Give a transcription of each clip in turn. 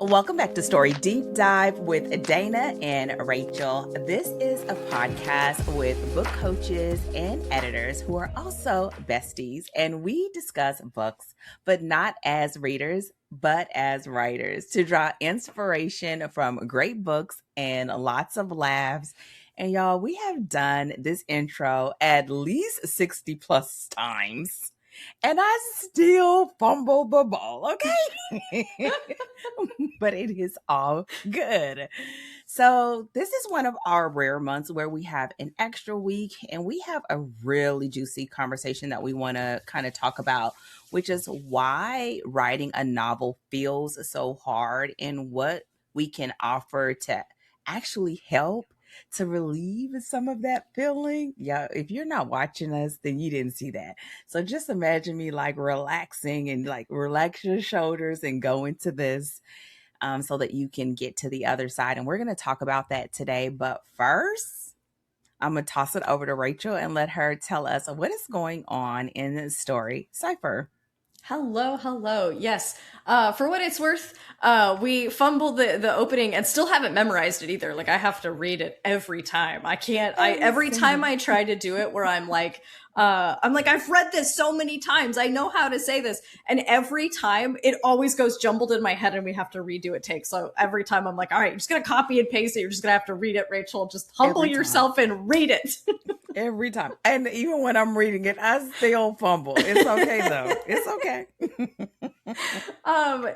Welcome back to Story Deep Dive with Dana and Rachel. This is a podcast with book coaches and editors who are also besties, and we discuss books, but not as readers, but as writers to draw inspiration from great books and lots of laughs. And y'all, we have done this intro at least 60 plus times. And I still fumble the ball, okay? But it is all good. So this is one of our rare months where we have an extra week and we have a really juicy conversation that we want to kind of talk about, which is why writing a novel feels so hard and what we can offer to actually help to relieve some of that feeling. Yeah, if you're not watching us, then you didn't see that. So just imagine me like relaxing and like relax your shoulders and go into this so that you can get to the other side. And we're going to talk about that today. But first, I'm going to toss it over to Rachel and let her tell us what is going on in the story, Cypher. Hello. Yes. For what it's worth, we fumbled the opening and still haven't memorized it either. Like I have to read it every time. I can't, every time I try to do it where I'm like, I've read this so many times. I know how to say this. And every time it always goes jumbled in my head and we have to redo it take. So every time I'm like, all right, you're just going to copy and paste it. You're just going to have to read it, Rachel. Just humble yourself and read it. Every time. And even when I'm reading it, I still fumble. It's okay though. It's okay.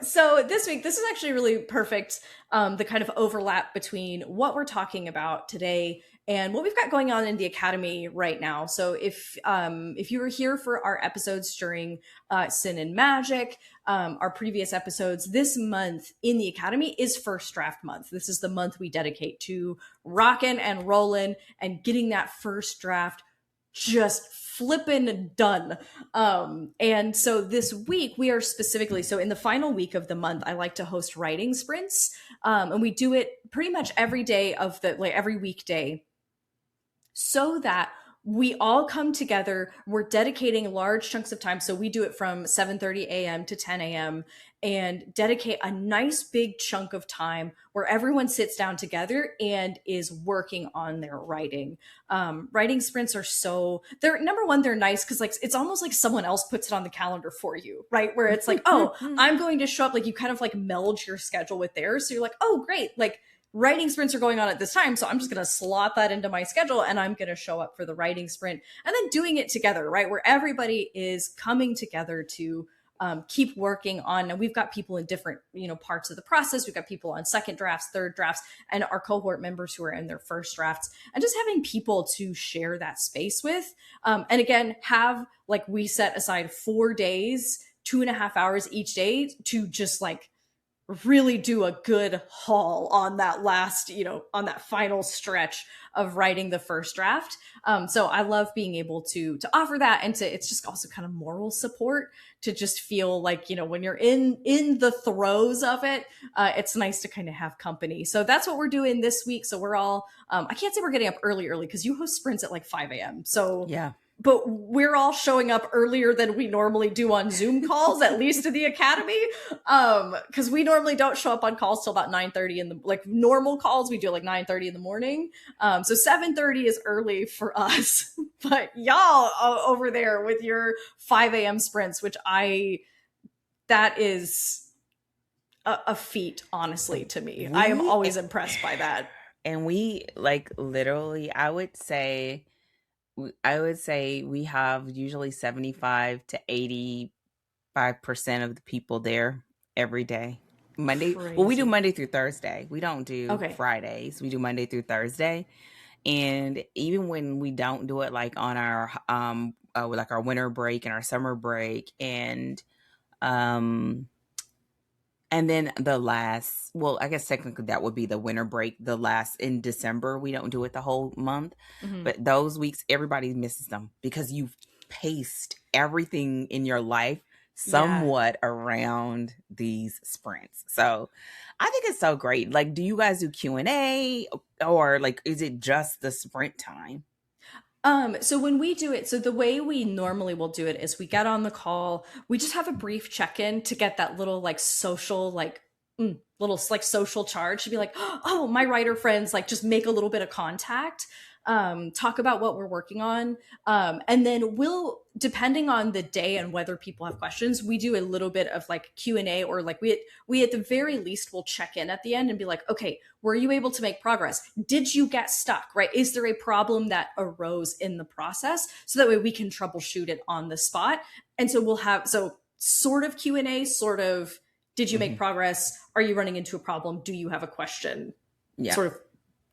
So this week, this is actually really perfect. The kind of overlap between what we're talking about today and what we've got going on in the Academy right now. So if you were here for our episodes during Sin and Magic, our previous episodes, this month in the Academy is First Draft Month. This is the month we dedicate to rocking and rolling and getting that first draft just flippin' done. And so this week we are specifically, so in the final week of the month, I like to host writing sprints. And we do it pretty much every day of the, like every weekday, so that we all come together. We're dedicating large chunks of time. So we do it from 7:30 a.m. to 10 a.m. and dedicate a nice big chunk of time where everyone sits down together and is working on their writing. Writing sprints are they're number one, they're nice because like it's almost like someone else puts it on the calendar for you, right? Where it's like, oh, I'm going to show up. Like you kind of like meld your schedule with theirs. So you're like, oh, great. Like writing sprints are going on at this time, so I'm just going to slot that into my schedule and I'm going to show up for the writing sprint and then doing it together, right? Where everybody is coming together to keep working on, and we've got people in different, parts of the process. We've got people on second drafts, third drafts, and our cohort members who are in their first drafts, and just having people to share that space with. And again, we set aside 4 days, 2.5 hours each day to just like really do a good haul on that last, on that final stretch of writing the first draft. So I love being able to offer that, and it's just also kind of moral support to just feel like, when you're in the throes of it, it's nice to kind of have company. So that's what we're doing this week. So we're all, I can't say we're getting up early because you host sprints at like 5 a.m. So yeah. But we're all showing up earlier than we normally do on Zoom calls, at least to the Academy. Because we normally don't show up on calls till about 9:30 in the, like normal calls, we do like 9:30 in the morning. So 7:30 is early for us. But y'all over there with your 5 a.m. sprints, that is a feat, honestly, to me. I am always impressed by that. And we like literally, I would say we have usually 75 to 85% of the people there every day. Monday. Crazy. Well, we do Monday through Thursday. We don't do Fridays. We do Monday through Thursday. And even when we don't do it like on our like our winter break and our summer break and then the last, well, I guess technically that would be the winter break, the last in December. We don't do it the whole month. Mm-hmm. But those weeks, everybody misses them because you've paced everything in your life somewhat around these sprints. So I think it's so great. Like, do you guys do Q&A or like, is it just the sprint time? So when we do it, so the way we normally will do it is we get on the call, we just have a brief check-in to get that little like social, like little like social charge to be like, oh, my writer friends, like just make a little bit of contact, talk about what we're working on. And then we'll, depending on the day and whether people have questions, we do a little bit of like Q&A, or like we at the very least will check in at the end and be like, okay, were you able to make progress? Did you get stuck, right? Is there a problem that arose in the process? So that way we can troubleshoot it on the spot. And so we'll have, so sort of Q&A, sort of, did you make progress? Are you running into a problem? Do you have a question? Yeah. Sort of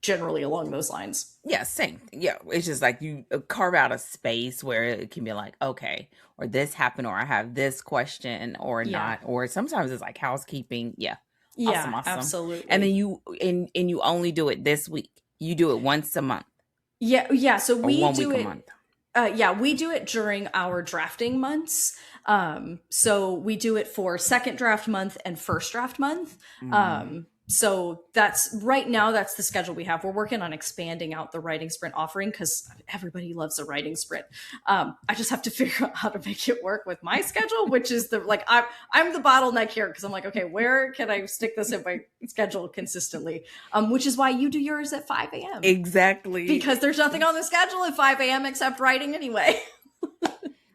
generally along those lines. Yeah, same. Yeah, it's just like you carve out a space where it can be like, okay, or this happened, or I have this question, or not, or sometimes it's like housekeeping. Yeah, awesome. Absolutely. And then you only do it this week. You do it once a month. Yeah. So we do it. A month. We do it during our drafting months. So we do it for second draft month and first draft month. So that's right now, that's the schedule we have. We're working on expanding out the writing sprint offering because everybody loves a writing sprint. I just have to figure out how to make it work with my schedule, which is I'm the bottleneck here because I'm like, okay, where can I stick this in my schedule consistently? Which is why you do yours at 5 a.m. Exactly. Because there's nothing on the schedule at 5 a.m. except writing anyway.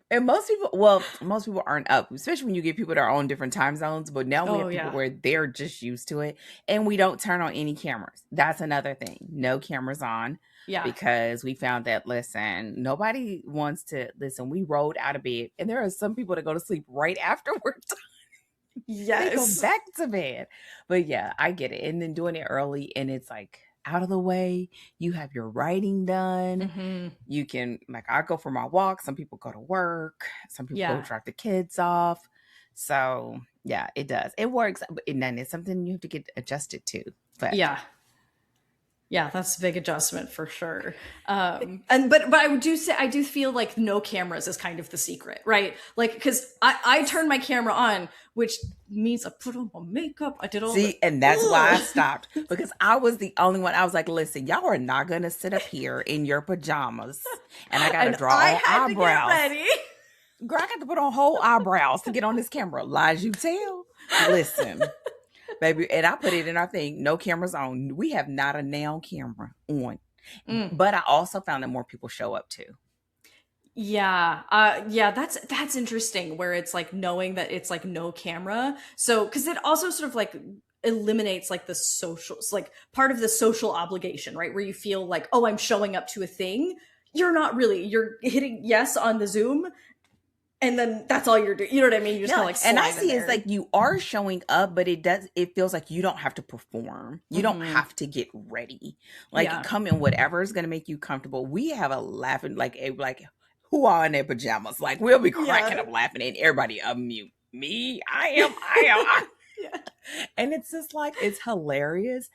And most people aren't up, especially when you get people that are on different time zones. But now we have people where they're just used to it, and we don't turn on any cameras. That's another thing. No cameras on. Yeah. Because we found that, listen, nobody wants to listen. We rolled out of bed, and there are some people that go to sleep right afterwards. Yes. They go back to bed. But yeah, I get it. And then doing it early, and it's like out of the way, you have your writing done. You can, like, I go for my walk, some people go to work, some people go drop the kids off. So yeah, it does, it works. And then it's something you have to get adjusted to. But yeah, that's a big adjustment for sure. But I do feel like no cameras is kind of the secret, right? Like, because I turned my camera on, which means I put on my makeup. I did all and that's why I stopped, because I was the only one. I was like, listen, y'all are not gonna sit up here in your pajamas, and I gotta draw on eyebrows. Girl, I got to put on whole eyebrows to get on this camera. Lies you tell. Listen. Baby, and I put it in our thing, no cameras on. We have not a now camera on. But I also found that more people show up too. Yeah, that's interesting, where it's like knowing that it's like no camera. So, because it also sort of like eliminates like the social, like part of the social obligation, right? Where you feel like, oh, I'm showing up to a thing. You're not really. You're hitting yes on the Zoom, and then that's all you're doing. You know what I mean? You just kind of like, and I see it's like you are showing up, but it feels like you don't have to perform. You don't have to get ready. Like, come in whatever is going to make you comfortable. We have a laughing, like who are in their pajamas? Like, we'll be cracking up laughing, and everybody unmute. Me, I am. And it's just like, it's hilarious.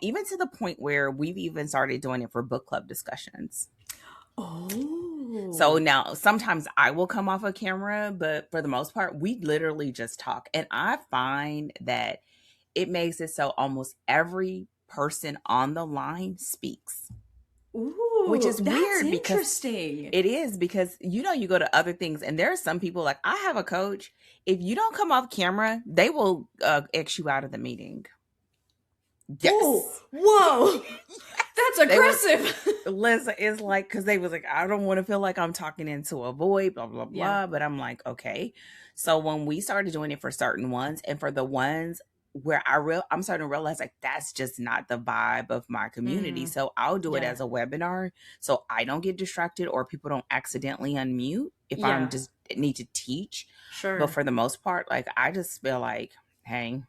Even to the point where we've even started doing it for book club discussions. Oh. So now sometimes I will come off a camera, but for the most part, we literally just talk. And I find that it makes it so almost every person on the line speaks. Ooh, which is weird. Interesting. It is, because you go to other things, and there are some people, like, I have a coach. If you don't come off camera, they will X you out of the meeting. Yes. Ooh, whoa. That's aggressive. Listen, it's like, because they was like, I don't want to feel like I'm talking into a void, blah, blah, blah. But I'm like, okay. So when we started doing it for certain ones, and for the ones where I'm starting to realize, like, that's just not the vibe of my community. So I'll do it as a webinar, so I don't get distracted, or people don't accidentally unmute if I'm just need to teach. Sure. But for the most part, like, I just feel like, hey.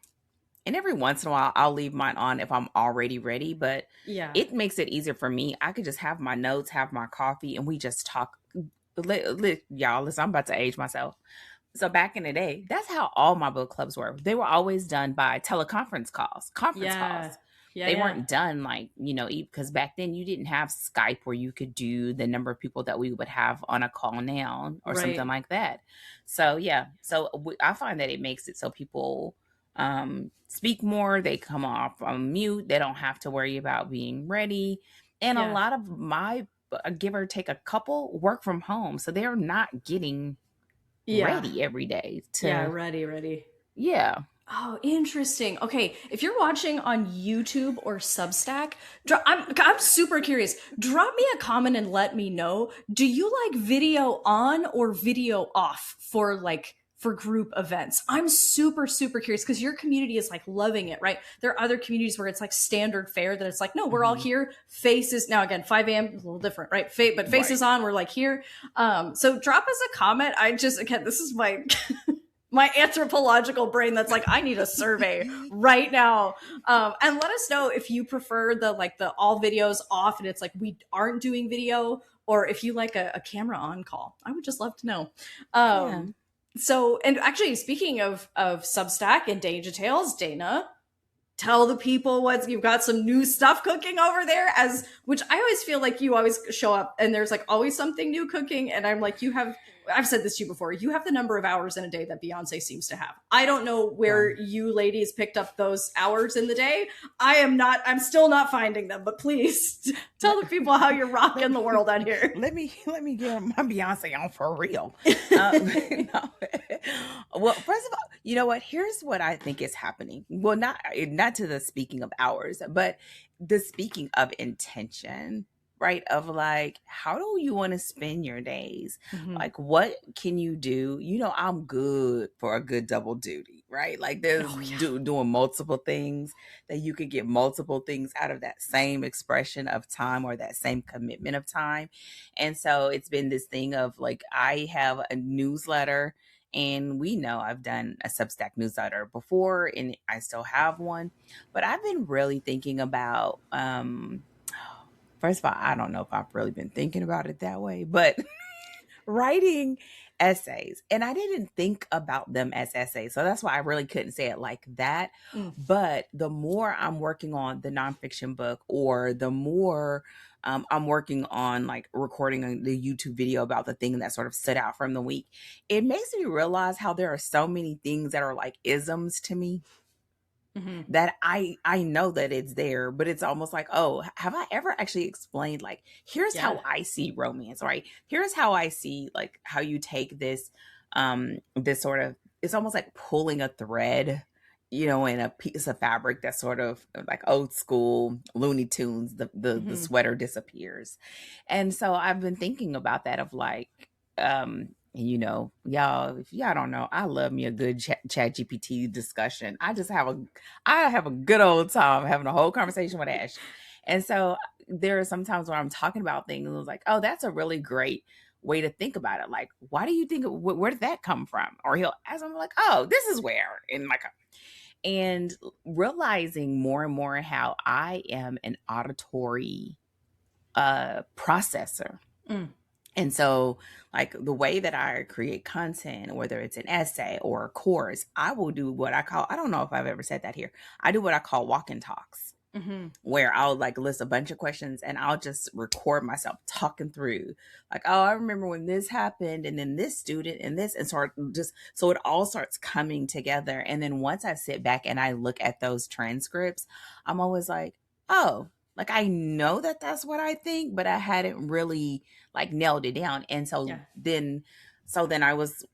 And every once in a while, I'll leave mine on if I'm already ready. But it makes it easier for me. I could just have my notes, have my coffee, and we just talk. Y'all, listen, I'm about to age myself. So back in the day, that's how all my book clubs were. They were always done by teleconference calls, conference calls. They weren't done like, because back then you didn't have Skype where you could do the number of people that we would have on a call now or something like that. So, I find that it makes it so people speak more. They come off mute. They don't have to worry about being ready. And a lot of my, give or take a couple, work from home. So they're not getting ready every day. Ready. Yeah. Oh, interesting. Okay, if you're watching on YouTube or Substack, I'm super curious. Drop me a comment and let me know. Do you like video on or video off for for group events? I'm super curious because your community is like loving it, right? There are other communities where it's like standard fare that it's like, no, we're all Mhm. here. Faces now again, 5 a.m. is a little different, right? But faces Right. on, we're like here. So drop us a comment. I just again, this is my my anthropological brain that's like, I need a survey right now. And let us know if you prefer the all videos off and it's like we aren't doing video, or if you like a camera on call. I would just love to know. Yeah. So, and actually, speaking of Substack and Danja Tales, Dana, tell the people what you've got. Some new stuff cooking over there, as which I always feel like you always show up and there's like always something new cooking, and I'm like, I've said this to you before, you have the number of hours in a day that Beyonce seems to have. I don't know where Well, you ladies picked up those hours in the day. I'm still not finding them, but please tell the people how you're let rocking the me world out here. let me get my Beyonce on for real. No. Well, first of all, you know what? Here's what I think is happening. Well, not to the speaking of hours, but the speaking of intention, right? Of like, how do you want to spend your days? Mhm. Like, what can you do? You know, I'm good for a good double duty, right? Like, there's Oh yeah. doing multiple things that you could get multiple things out of that same expression of time or that same commitment of time. And so it's been this thing of like, I have a newsletter, and we know I've done a Substack newsletter before and I still have one, but I've been really thinking about, first of all, I don't know if I've really been thinking about it that way, but writing essays. And I didn't think about them as essays. So that's why I really couldn't say it like that. Mm. But the more I'm working on the nonfiction book, or the more I'm working on like recording the YouTube video about the thing that sort of stood out from the week, it makes me realize how there are so many things that are like isms to me, Mhm. that I know that it's there, but it's almost like, oh, have I ever actually explained like, here's Yeah. how I see romance, right? Here's how I see like how you take this sort of, it's almost like pulling a thread, you know, in a piece of fabric that's sort of like old school Looney Tunes, the Mhm. sweater disappears. And so I've been thinking about that of like, you know, y'all, if y'all don't know, I love me a good chat GPT discussion. I have a good old time having a whole conversation with Ash. And so there are some times when I'm talking about things and it's like, oh, that's a really great way to think about it. Like, why do you think, where did that come from? Or he'll ask, I'm like, oh, this is where in my, and realizing more and more how I am an auditory processor. Mm. And so, like the way that I create content, whether it's an essay or a course, I will do what I call, I don't know if I've ever said that here. I do what I call walk and talks, Mhm. where I'll like list a bunch of questions and I'll just record myself talking through, like, oh, I remember when this happened, and then this student and this, and sort of just so it all starts coming together. And then once I sit back and I look at those transcripts, I'm always like, oh, like I know that that's what I think, but I hadn't really like nailed it down. And Yeah. so then I was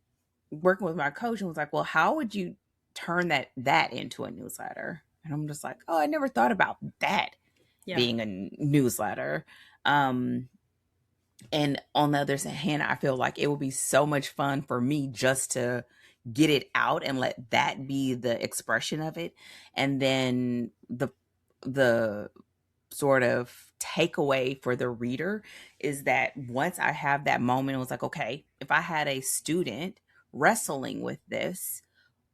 working with my coach and was like, well, how would you turn that into a newsletter? And I'm just like, oh, I never thought about that Yeah. being a newsletter. Um, and on the other hand, I feel like it would be so much fun for me just to get it out and let that be the expression of it. And then the sort of takeaway for the reader is that once I have that moment, it was like, okay, if I had a student wrestling with this,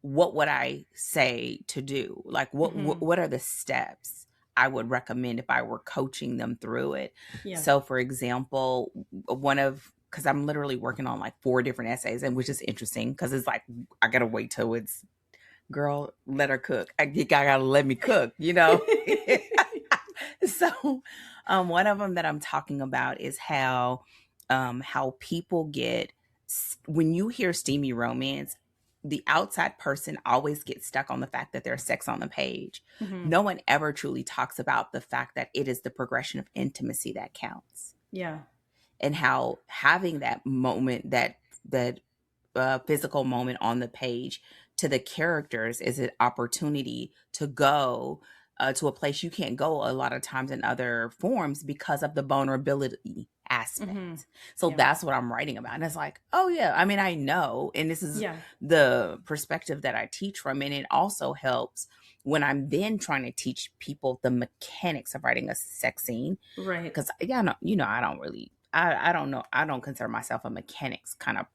what would I say to do? Like, Mhm. what are the steps I would recommend if I were coaching them through it? Yeah. So, for example, because I'm literally working on like 4 different essays, and which is interesting because it's like I gotta wait till it's, girl, let her cook. I gotta let me cook, you know. So, one of them that I'm talking about is how people get, when you hear steamy romance, the outside person always gets stuck on the fact that there's sex on the page. Mhm. No one ever truly talks about the fact that it is the progression of intimacy that counts, Yeah. and how having that moment, that physical moment on the page to the characters is an opportunity to go to a place you can't go a lot of times in other forms because of the vulnerability aspect. Mm-hmm. So Yeah. that's what I'm writing about. And it's like, oh yeah, I mean, I know, and this is Yeah. the perspective that I teach from, and it also helps when I'm then trying to teach people the mechanics of writing a sex scene. Right. Because yeah, no, you know, I don't really, I don't know, I don't consider myself a mechanics kind of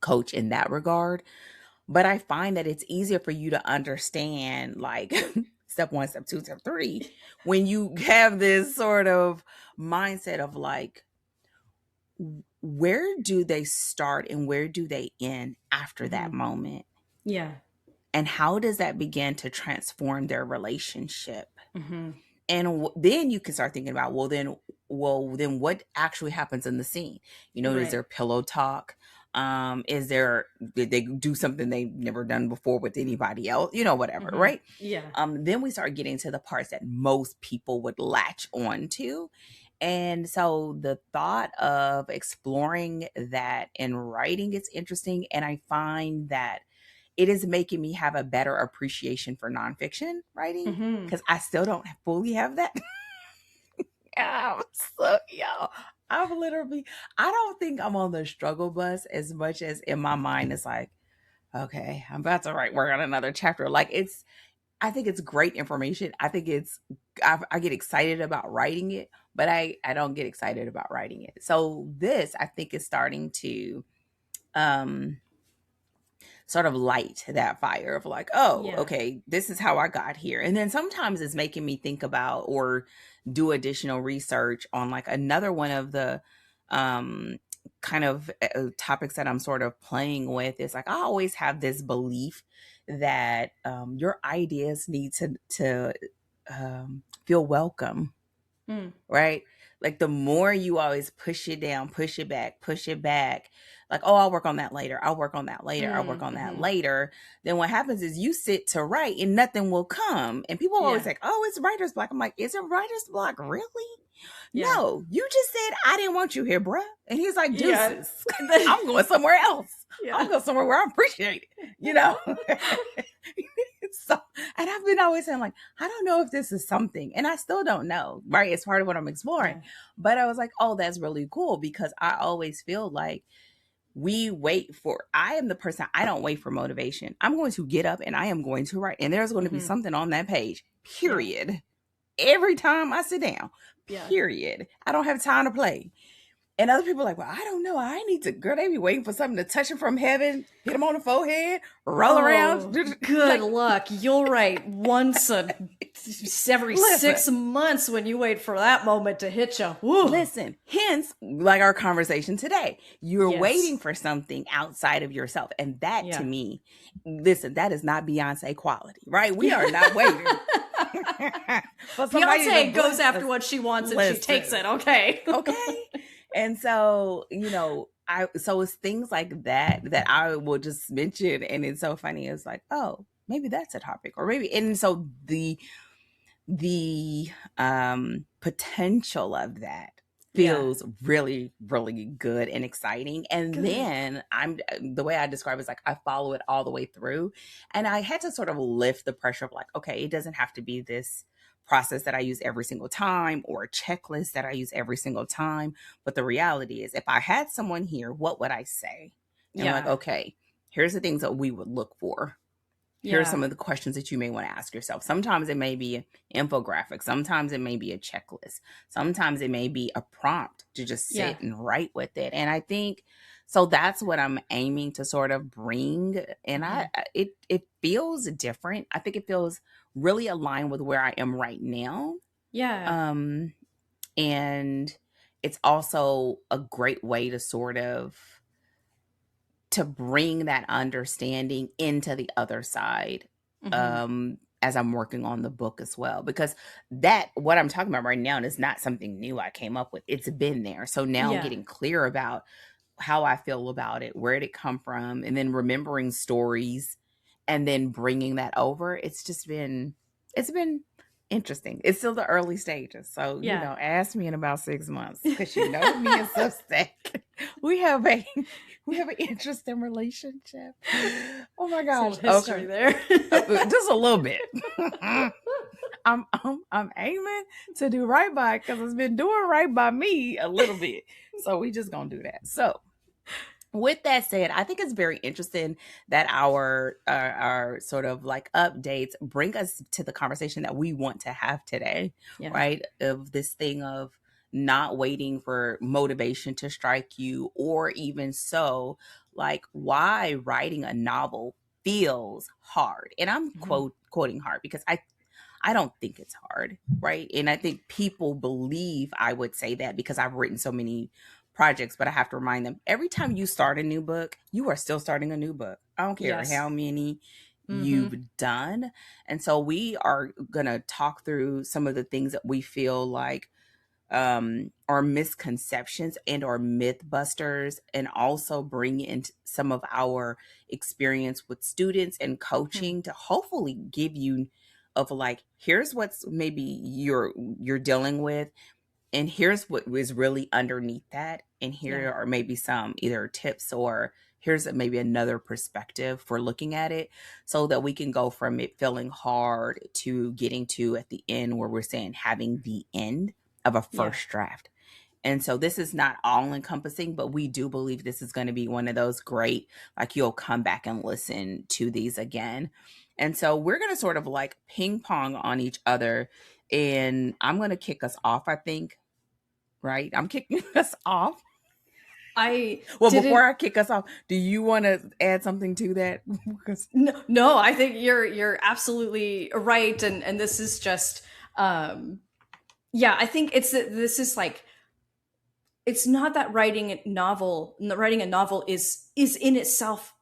coach in that regard. But I find that it's easier for you to understand, like, step 1, step 2, step 3, when you have this sort of mindset of like, where do they start and where do they end after that moment? Yeah. And how does that begin to transform their relationship? Mm-hmm. And then you can start thinking about, well, then what actually happens in the scene? You know, is there pillow talk? Did they do something they've never done before with anybody else? You know, whatever, right? Yeah. Then we start getting to the parts that most people would latch on to. And so the thought of exploring that in writing is interesting. And I find that it is making me have a better appreciation for nonfiction writing because I still don't fully have that. I've literally, I don't think I'm on the struggle bus as much as in my mind it's like, okay, I'm about to work on another chapter. Like I think it's great information. I think I get excited about writing it, but I don't get excited about writing it. So this, I think, is starting to sort of light that fire of like, oh, okay, this is how I got here. And then sometimes it's making me think about or do additional research on like another one of the kind of topics that I'm sort of playing with. Is like, I always have this belief that your ideas need to feel welcome. Right? Like the more you always push it down, push it back, like, oh, I'll work on that later. I'll work on that later. I'll work on that later. Then what happens is you sit to write and nothing will come. And people always like, oh, it's writer's block. I'm like, is it writer's block? Really? Yeah. No, you just said, I didn't want you here, bruh. And he's like, deuces. I'm going somewhere else. I'm going somewhere where I appreciate it, you know? So, and I've been always saying like, I don't know if this is something, and I still don't know, right? It's part of what I'm exploring. But I was like, oh, that's really cool, because I always feel like I am the person, I don't wait for motivation. I'm going to get up and I am going to write. And there's going to be something on that page, period. Every time I sit down, period. I don't have time to play. And other people are like, well, I don't know. I need to, girl, they be waiting for something to touch them from heaven, hit them on the forehead, roll around. Good luck. You'll write once every 6 months when you wait for that moment to hit you. Woo. Listen, hence, like our conversation today, you're waiting for something outside of yourself. And that to me, listen, that is not Beyonce quality, right? We are not waiting. Beyonce goes after what she wants and she takes it. Okay. Okay. And so, you know, so it's things like that I will just mention. And it's so funny. It's like, oh, maybe that's a topic, or maybe. And so the potential of that feels really, really good and exciting. And then the way I describe it is like, I follow it all the way through. And I had to sort of lift the pressure of like, okay, it doesn't have to be this process that I use every single time or a checklist that I use every single time. But the reality is, if I had someone here, what would I say? And I'm like, okay, here's the things that we would look for. Here are some of the questions that you may want to ask yourself. Sometimes it may be an infographic. Sometimes it may be a checklist. Sometimes it may be a prompt to just sit and write with it. And I think, so that's what I'm aiming to sort of bring. And it feels different. I think it feels really aligned with where I am right now. Yeah. And it's also a great way to sort of to bring that understanding into the other side as I'm working on the book as well. Because what I'm talking about right now is not something new I came up with. It's been there. So now I'm getting clear about how I feel about it, where did it come from, and then remembering stories and then bringing that over. It's been interesting. It's still the early stages. So, Yeah. ask me in about 6 months because me and Substack, we have a interesting relationship. Oh my It's a gosh. little history Okay. there. Just a little bit. I'm aiming to do right by because it's been doing right by me a little bit. So we just gonna do that. So with that said, I think it's very interesting that our sort of like updates bring us to the conversation that we want to have today, Yeah. right? Of this thing of not waiting for motivation to strike you, or even so, like why writing a novel feels hard. And I'm quoting hard because I don't think it's hard, right? And I think people believe I would say that because I've written so many projects, but I have to remind them every time you start a new book, you are still starting a new book. I don't care Yes. how many you've done. And so we are going to talk through some of the things that we feel like are misconceptions and or myth busters, and also bring in some of our experience with students and coaching to hopefully give you of like, here's what's maybe you're dealing with, and here's what was really underneath that, and here are maybe some either tips or here's maybe another perspective for looking at it, so that we can go from it feeling hard to getting to at the end where we're saying having the end of a first draft. And so this is not all encompassing, but we do believe this is going to be one of those great, like you'll come back and listen to these again. And so we're going to sort of like ping pong on each other. And I'm going to kick us off, I think. Right? I'm kicking us off. Before I kick us off, do you want to add something to that? No, I think you're absolutely right. And this is just, I think this is like, it's not that writing a novel is in itself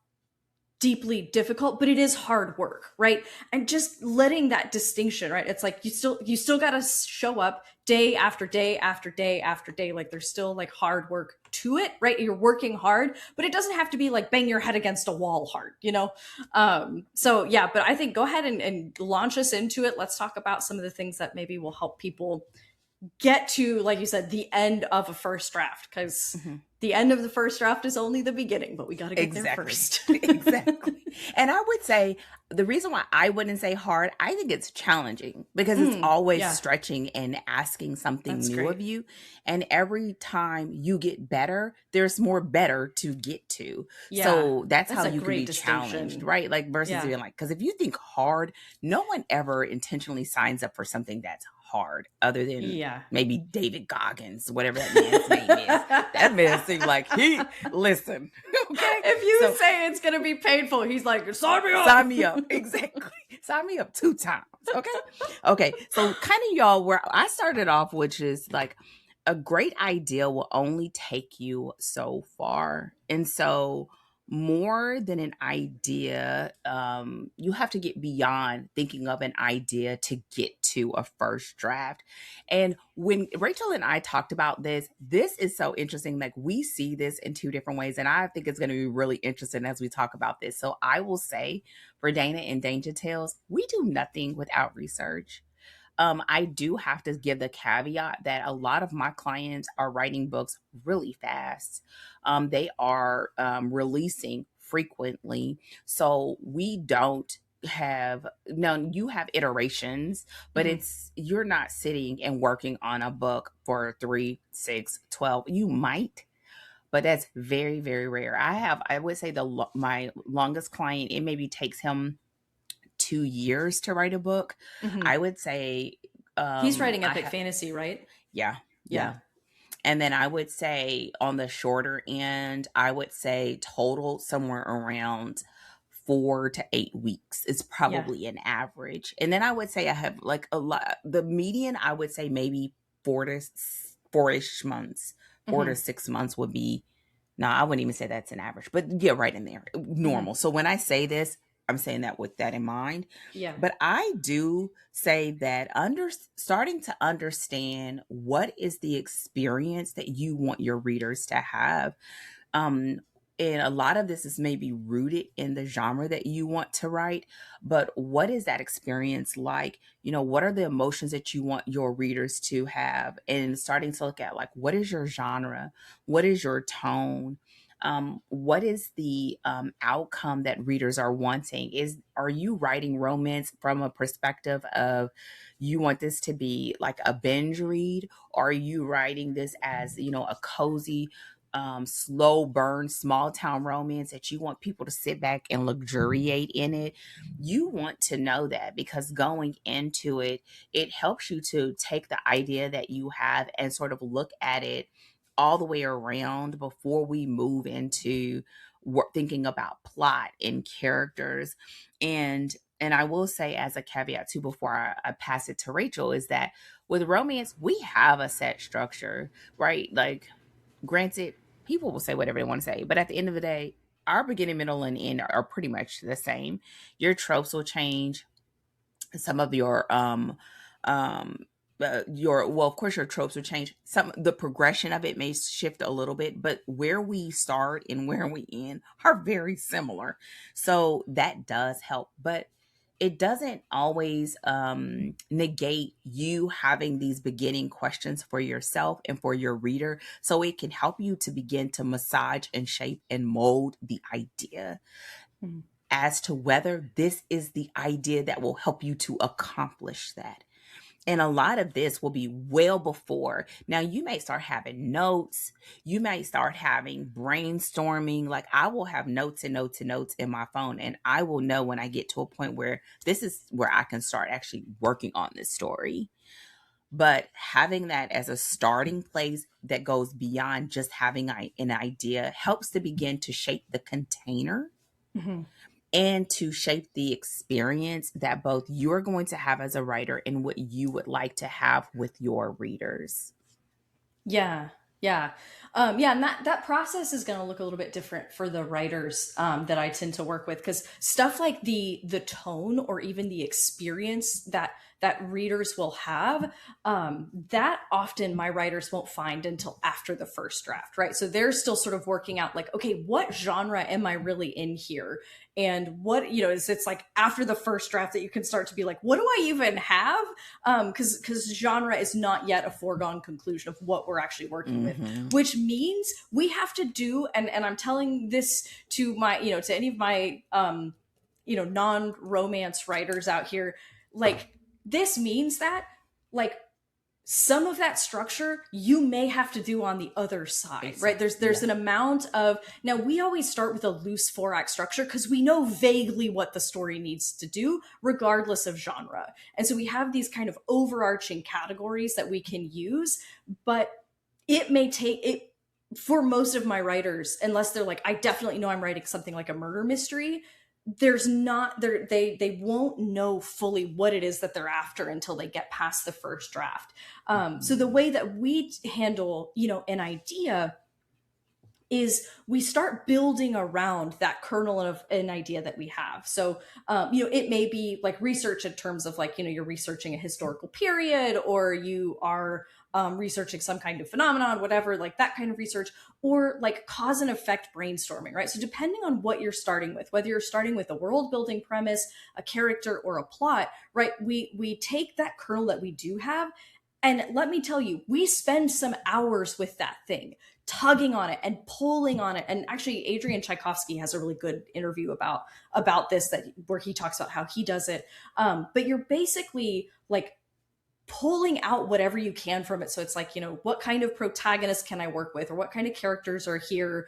deeply difficult, but it is hard work, right? And just letting that distinction, right? It's like you still got to show up day after day after day after day. Like there's still like hard work to it, right? You're working hard, but it doesn't have to be like bang your head against a wall hard, So yeah, but I think go ahead and launch us into it. Let's talk about some of the things that maybe will help people get to, like you said, the end of a first draft, because the end of the first draft is only the beginning, but we got to get there first. Exactly. And I would say the reason why I wouldn't say hard, I think it's challenging because it's always stretching and asking something new of you. And every time you get better, there's more better to get to. Yeah. So that's how you can be challenged, right? Like versus being like, because if you think hard, no one ever intentionally signs up for something that's hard other than maybe David Goggins, whatever that man's name is. That man seemed like listen, okay? If you say it's going to be painful, he's like, sign me up. Sign me up. Exactly. Sign me up 2 times. Okay. Okay. So kind of y'all, where I started off, which is like a great idea will only take you so far. And so more than an idea, you have to get beyond thinking of an idea to get to a first draft. And when Rachel and I talked about this is so interesting. Like we see this in 2 different ways. And I think it's going to be really interesting as we talk about this. So I will say for Dana and Danja Tales, we do nothing without research. I do have to give the caveat that a lot of my clients are writing books really fast. They are releasing frequently. So we don't have, no, you have iterations, but you're not sitting and working on a book for 3, 6, 12. You might, but that's very, very rare. I would say my longest client, it maybe takes him 2 years to write a book. I would say he's writing epic fantasy, right? Yeah. And then I would say on the shorter end, I would say total somewhere around 4 to 8 weeks is probably an average. And then I would say I have like a lot, the median, I would say maybe 4-ish months, 4 to 6 months would be, no, I wouldn't even say that's an average, but yeah, right in there, normal. So when I say this, I'm saying that with that in mind. Yeah. But I do say that starting to understand what is the experience that you want your readers to have. And a lot of this is maybe rooted in the genre that you want to write, but what is that experience like? What are the emotions that you want your readers to have? And starting to look at, like, what is your genre? What is your tone? What is the outcome that readers are wanting? Are you writing romance from a perspective of, you want this to be like a binge read? Or are you writing this as, a cozy, slow burn, small town romance that you want people to sit back and luxuriate in it? You want to know that, because going into it, it helps you to take the idea that you have and sort of look at it all the way around before we move into thinking about plot and characters. And I will say, as a caveat too, before I pass it to Rachel, is that with romance, we have a set structure, right? Like, granted, people will say whatever they want to say, but at the end of the day, our beginning, middle, and end are pretty much the same. Your tropes will change. Some of well, of course, your tropes will change. The progression of it may shift a little bit, but where we start and where we end are very similar. So that does help, but it doesn't always negate you having these beginning questions for yourself and for your reader. So it can help you to begin to massage and shape and mold the idea as to whether this is the idea that will help you to accomplish that. And a lot of this will be well before. Now, you may start having notes. You may start having brainstorming. Like, I will have notes and notes and notes in my phone. And I will know when I get to a point where this is where I can start actually working on this story. But having that as a starting place that goes beyond just having an idea helps to begin to shape the container. Mm-hmm. And to shape the experience that both you're going to have as a writer and what you would like to have with your readers. Yeah. Yeah. And that process is going to look a little bit different for the writers that I tend to work with, because stuff like the tone or even the experience that readers will have, that often my writers won't find until after the first draft, right? So they're still sort of working out, like, okay, what genre am I really in here? And what, it's like after the first draft that you can start to be like, what do I even have? Because genre is not yet a foregone conclusion of what we're actually working with, which means we have to do, and I'm telling this to my, to any of my, non-romance writers out here, like, this means that, like, some of that structure you may have to do on the other side, exactly. Right? There's an amount of, now we always start with a loose 4-act structure because we know vaguely what the story needs to do, regardless of genre. And so we have these kind of overarching categories that we can use, but it may take it for most of my writers, unless they're like, I definitely know I'm writing something like a murder mystery, there's not there they won't know fully what it is that they're after until they get past the first draft. So the way that we handle an idea is we start building around that kernel of an idea that we have. So it may be like research in terms of, like, you're researching a historical period, or you are researching some kind of phenomenon, whatever, like that kind of research, or like cause and effect brainstorming, right? So depending on what you're starting with, whether you're starting with a world building premise, a character, or a plot, right? We take that kernel that we do have, and let me tell you, we spend some hours with that thing, tugging on it and pulling on it. And actually, Adrian Tchaikovsky has a really good interview about this, where he talks about how he does it. But you're basically like pulling out whatever you can from it. So it's like, what kind of protagonist can I work with, or what kind of characters are here,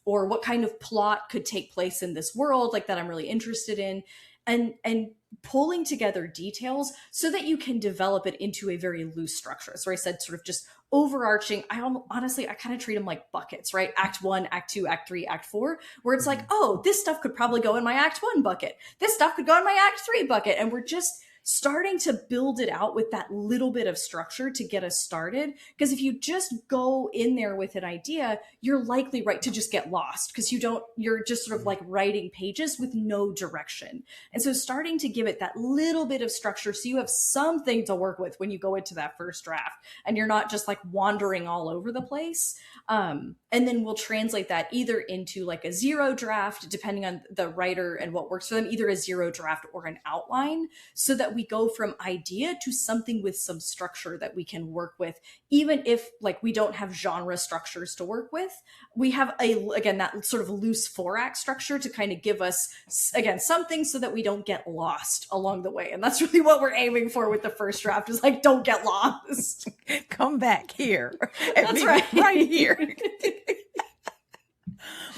or what kind of plot could take place in this world, like, that I'm really interested in, and pulling together details so that you can develop it into a very loose structure. So I said sort of just overarching. I kind of treat them like buckets, right? Act 1, Act 2, Act 3, Act 4, where it's like, oh, this stuff could probably go in my Act 1 bucket. This stuff could go in my Act 3 bucket. And we're just starting to build it out with that little bit of structure to get us started. Because if you just go in there with an idea, you're likely right to just get lost because you're just sort of like writing pages with no direction. And so starting to give it that little bit of structure so you have something to work with when you go into that first draft and you're not just like wandering all over the place. And then we'll translate that either into like a zero draft, depending on the writer and what works for them, either a zero draft or an outline, so that we go from idea to something with some structure that we can work with. Even if like we don't have genre structures to work with, we have again, that sort of loose 4-act structure to kind of give us, again, something so that we don't get lost along the way. And that's really what we're aiming for with the first draft, is like, don't get lost. Come back here. That's right. Right here.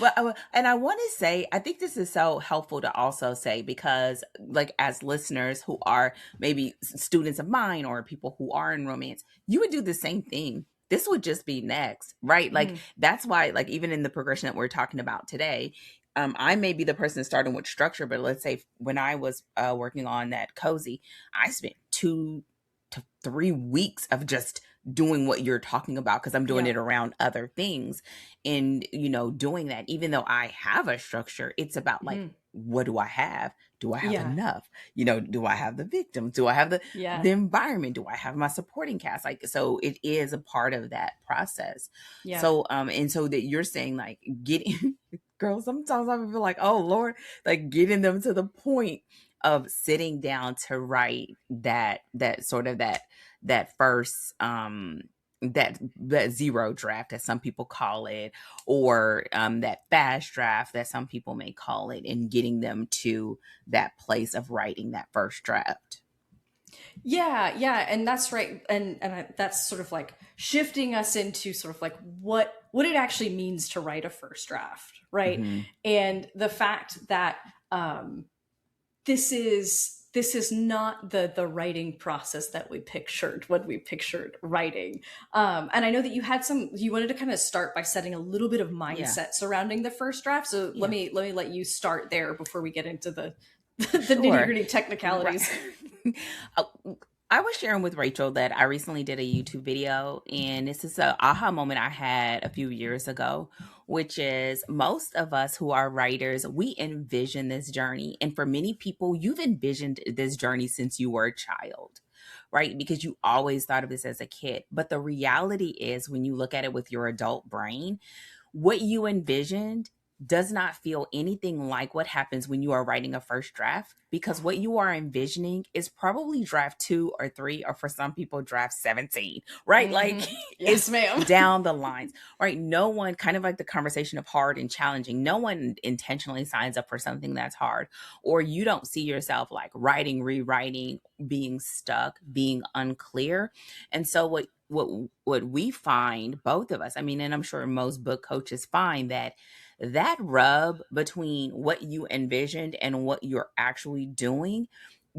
Well, and I want to say, I think this is so helpful to also say, because like as listeners who are maybe students of mine or people who are in romance, you would do the same thing. This would just be next, right? Like that's why, like even in the progression that we're talking about today, I may be the person starting with structure, but let's say when I was working on that cozy, I spent 2 to 3 weeks of just doing what you're talking about, because I'm doing it around other things. And, doing that, even though I have a structure, it's about like, what do I have? Do I have enough? Do I have the victims? Do I have the environment? Do I have my supporting cast? Like, so it is a part of that process. Yeah. So, and so that you're saying like getting girls, sometimes I feel like, oh Lord, like getting them to the point of sitting down to write that first that zero draft, as some people call it, or that fast draft that some people may call it, and getting them to that place of writing that first draft. Yeah, and that's right, and that's sort of like shifting us into sort of like what it actually means to write a first draft, right? Mm-hmm. And the fact that this is not the writing process that we pictured when we pictured writing. And I know that you wanted to kind of start by setting a little bit of mindset surrounding the first draft. So let me let you start there before we get into the nitty-gritty technicalities. Right. I was sharing with Rachel that I recently did a YouTube video, and this is an aha moment I had a few years ago, which is most of us who are writers, we envision this journey. And for many people, you've envisioned this journey since you were a child, right? Because you always thought of this as a kid. But the reality is, when you look at it with your adult brain, what you envisioned does not feel anything like what happens when you are writing a first draft, because what you are envisioning is probably draft 2 or 3, or for some people draft 17, right? Mm-hmm. Like yes, ma'am. Down the lines, right? No one, kind of like the conversation of hard and challenging, no one intentionally signs up for something that's hard, or you don't see yourself like writing, rewriting, being stuck, being unclear. And so what we find, both of us, I mean, and I'm sure most book coaches find that rub between what you envisioned and what you're actually doing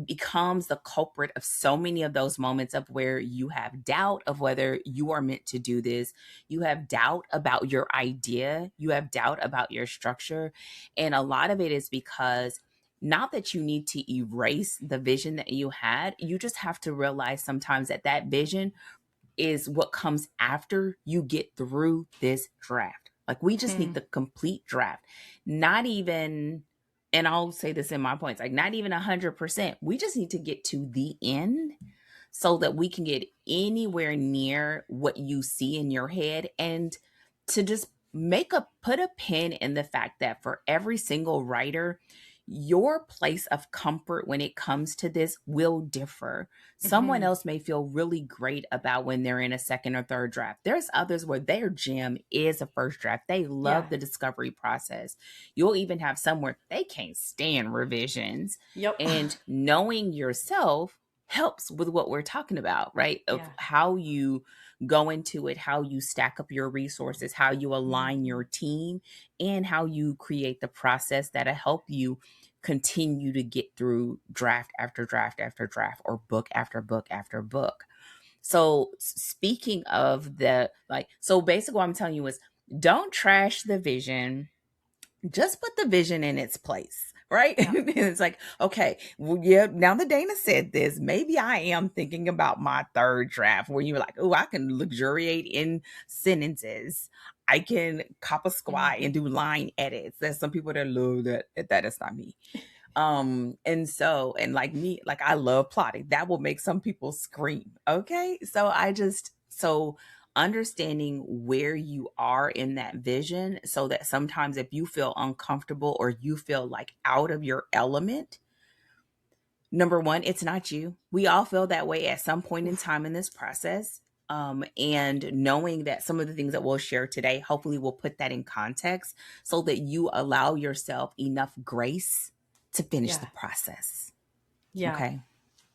becomes the culprit of so many of those moments of where you have doubt of whether you are meant to do this. You have doubt about your idea. You have doubt about your structure. And a lot of it is because, not that you need to erase the vision that you had, you just have to realize sometimes that vision is what comes after you get through this draft. Like, we just need the complete draft. Not even, and I'll say this in my points, like not even 100%. We just need to get to the end so that we can get anywhere near what you see in your head, and to just put a pin in the fact that for every single writer, your place of comfort when it comes to this will differ. Someone else may feel really great about when they're in a second or third draft. There's others where their gem is a first draft. They love the discovery process. You'll even have some where they can't stand revisions. Yep. And knowing yourself helps with what we're talking about, right? Of how you go into it, how you stack up your resources, how you align your team, and how you create the process that'll help you continue to get through draft after draft after draft, or book after book after book. So speaking of so basically what I'm telling you is, don't trash the vision. Just put the vision in its place, right? Yeah. And it's like, okay, well, yeah, now that Dana said this, maybe I am thinking about my third draft where you're like, oh, I can luxuriate in sentences. I can cop a squat and do line edits. There's some people that love that. That is not me. And like me, like I love plotting. That will make some people scream. Okay. So understanding where you are in that vision, so that sometimes if you feel uncomfortable or you feel like out of your element, number one, it's not you. We all feel that way at some point in time in this process. And knowing that some of the things that we'll share today, hopefully will put that in context so that you allow yourself enough grace to finish the process. Yeah. Okay.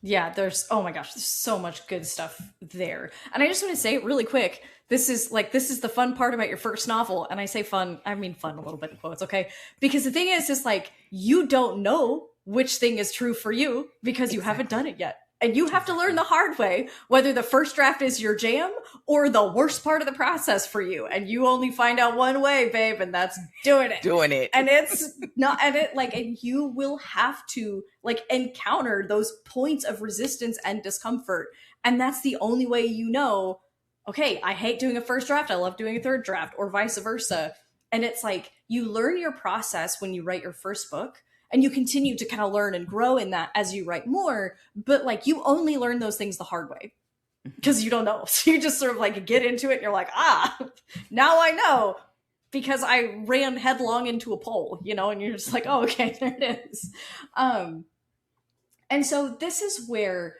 Yeah, oh my gosh, there's so much good stuff there. And I just want to say really quick, this is the fun part about your first novel. And I say fun, I mean fun a little bit in quotes, okay? Because the thing is like, you don't know which thing is true for you because you haven't done it yet. And you have to learn the hard way, whether the first draft is your jam or the worst part of the process for you. And you only find out one way, babe, and that's doing it. Doing it. And it's not, and you will have to like encounter those points of resistance and discomfort. And that's the only way you know, okay, I hate doing a first draft. I love doing a third draft, or vice versa. And it's like, you learn your process when you write your first book. And you continue to kind of learn and grow in that as you write more. But like, you only learn those things the hard way because you don't know. So you just sort of like get into it and you're like, now I know because I ran headlong into a pole, you know, and you're just like, oh, okay, there it is. And so this is where,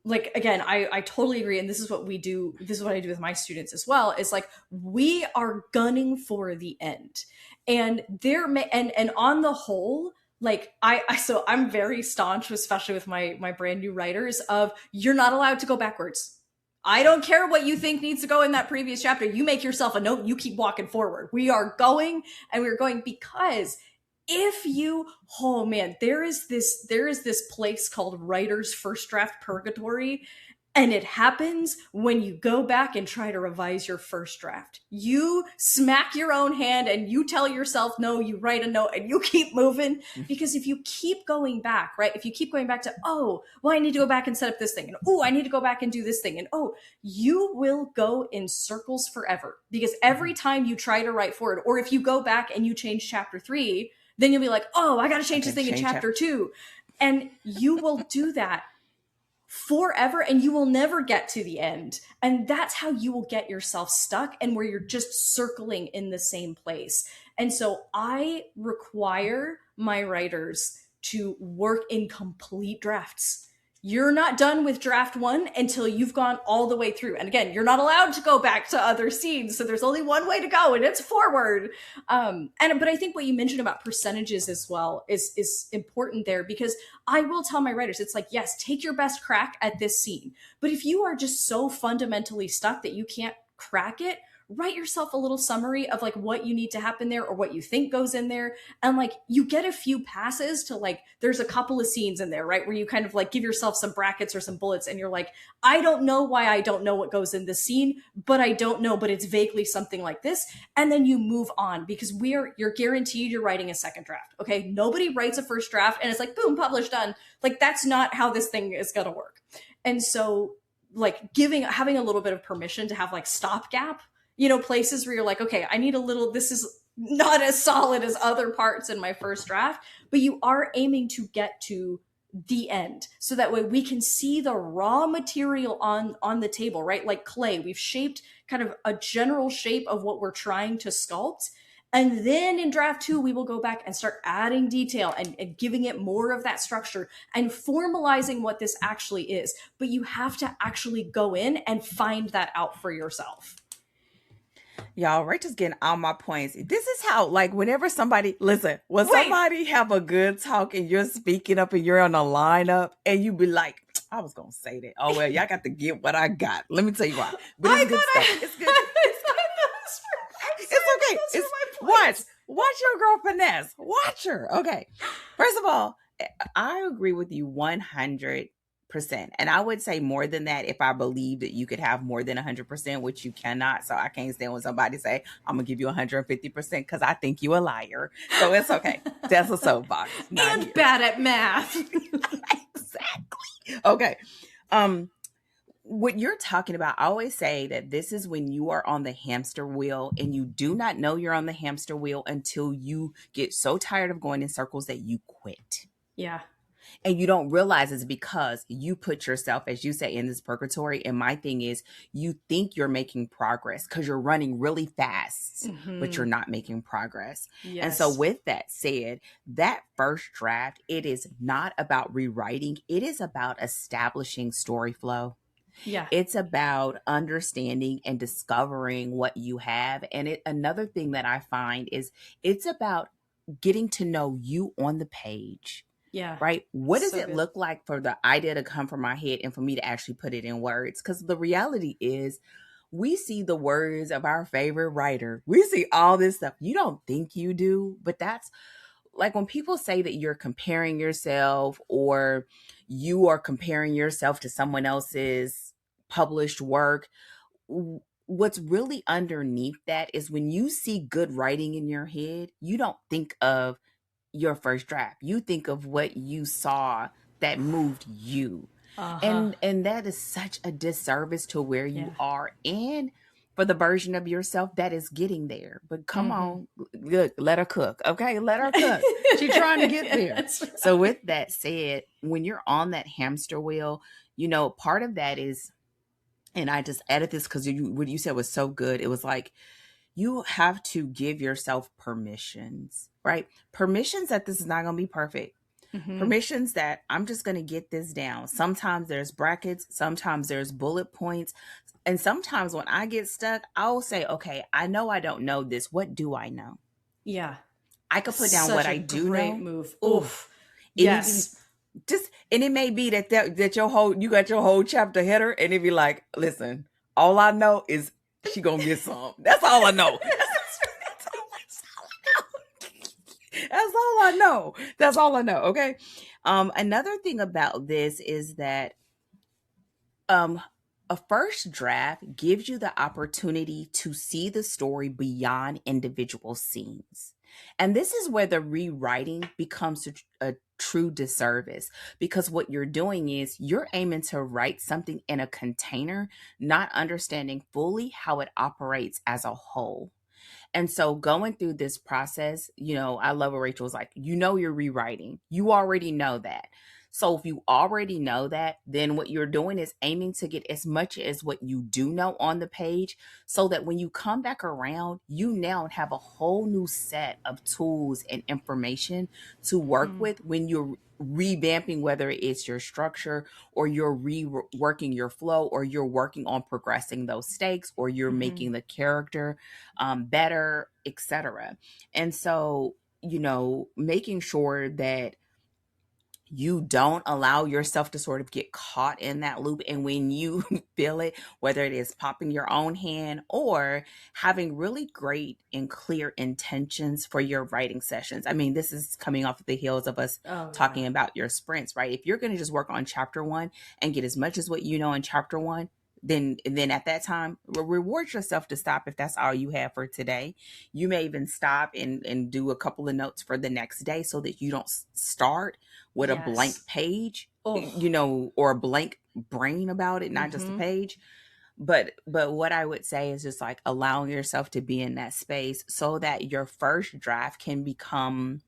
like, again, I totally agree. And this is what we do. This is what I do with my students as well, is like, we are gunning for the end. And and on the whole, like so I'm very staunch, especially with my brand new writers, of you're not allowed to go backwards. I don't care what you think needs to go in that previous chapter. You make yourself a note, you keep walking forward. We are going, and we're going because oh man, there is this place called writer's first draft purgatory. And it happens when you go back and try to revise your first draft. You smack your own hand and you tell yourself no, you write a note and you keep moving. Because if you keep going back, right? If you keep going back to, oh, well, I need to go back and set up this thing. And oh, I need to go back and do this thing. And oh, you will go in circles forever. Because every time you try to write forward, or if you go back and you change chapter 3, then you'll be like, oh, I got to change this thing in chapter 2. And you will do that forever, and you will never get to the end. And that's how you will get yourself stuck, and where you're just circling in the same place. And so I require my writers to work in complete drafts. You're not done with draft 1 until you've gone all the way through. And again, you're not allowed to go back to other scenes. So there's only one way to go, and it's forward. But I think what you mentioned about percentages as well is important there, because I will tell my writers, it's like, yes, take your best crack at this scene. But if you are just so fundamentally stuck that you can't crack it, write yourself a little summary of like what you need to happen there, or what you think goes in there. And like, you get a few passes to like, there's a couple of scenes in there, right? Where you kind of like give yourself some brackets or some bullets, and you're like, I don't know why I don't know what goes in this scene, but I don't know, but it's vaguely something like this. And then you move on, because you're guaranteed you're writing a second draft. Okay. Nobody writes a first draft and it's like, boom, published, done. Like, that's not how this thing is going to work. And so like having a little bit of permission to have like stopgap, you know, places where you're like, okay, I need this is not as solid as other parts in my first draft, but you are aiming to get to the end. So that way we can see the raw material on the table, right? Like clay, we've shaped kind of a general shape of what we're trying to sculpt. And then in draft 2, we will go back and start adding detail and giving it more of that structure and formalizing what this actually is. But you have to actually go in and find that out for yourself. Y'all, Rachel's getting all my points. This is how, like, whenever somebody somebody have a good talk and you're speaking up and you're on a lineup and you be like, I was going to say that. Oh, well, y'all got to get what I got. Let me tell you why. But it's good stuff. It's good. It's okay. Watch your girl finesse. Watch her. Okay. First of all, I agree with you 100%. And I would say more than that if I believe that you could have more than 100%, which you cannot. So I can't stand when somebody say, I'm going to give you 150% because I think you a liar. So it's okay. That's a soapbox. And here. Bad at math. Exactly. Okay. What you're talking about, I always say that this is when you are on the hamster wheel and you do not know you're on the hamster wheel until you get so tired of going in circles that you quit. Yeah. And you don't realize it's because you put yourself, as you say, in this purgatory. And my thing is, you think you're making progress because you're running really fast, but you're not making progress. Yes. And so with that said, that first draft, it is not about rewriting. It is about establishing story flow. Yeah. It's about understanding and discovering what you have. And another thing that I find is it's about getting to know you on the page. Yeah. Right? What does So it good. look like for the idea to come from my head and for me to actually put it in words? Because the reality is, we see the words of our favorite writer. We see all this stuff. You don't think you do, but that's like when people say that you're comparing yourself or you are comparing yourself to someone else's published work. What's really underneath that is when you see good writing in your head, you don't think of your first draft. You think of what you saw that moved you. And that is such a disservice to where you are and for the version of yourself that is getting there. But come on, look, let her cook. Okay, let her cook. She's trying to get there. Right. So with that said, when you're on that hamster wheel, part of that is, and I just added this because what you said was so good. It was like, you have to give yourself permissions, right? Permissions that this is not going to be perfect. Permissions that I'm just going to get this down. Sometimes there's brackets. Sometimes there's bullet points. And sometimes when I get stuck, I'll say, okay, I know I don't know this. What do I know? Yeah. I could put down what I do great know. Move. Oof. Yes. And it may be that you got your whole chapter header and it be like, listen, all I know is she gonna get some. That's all I know. That's all I know. That's all I know. Okay. Another thing about this is that a first draft gives you the opportunity to see the story beyond individual scenes. And this is where the rewriting becomes a true disservice, because what you're doing is you're aiming to write something in a container, not understanding fully how it operates as a whole. And so going through this process, I love what Rachel was like, you're rewriting. You already know that. So if you already know that, then what you're doing is aiming to get as much as what you do know on the page so that when you come back around, you now have a whole new set of tools and information to work with when you're revamping, whether it's your structure or you're reworking your flow or you're working on progressing those stakes or you're making the character better, etc. And so, making sure that you don't allow yourself to sort of get caught in that loop. And when you feel it, whether it is popping your own hand or having really great and clear intentions for your writing sessions. I mean, this is coming off the heels of us talking about your sprints, right? If you're going to just work on chapter 1 and get as much as what you know in chapter 1, then at that time, reward yourself to stop if that's all you have for today. You may even stop and do a couple of notes for the next day so that you don't start with a blank page, or a blank brain about it, not just a page. But what I would say is just like allowing yourself to be in that space so that your first draft can become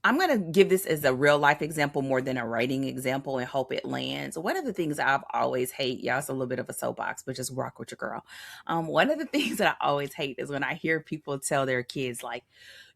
I'm going to give this as a real life example more than a writing example and hope it lands. One of the things I've always hate, y'all, it's a little bit of a soapbox, but just rock with your girl. One of the things that I always hate is when I hear people tell their kids like,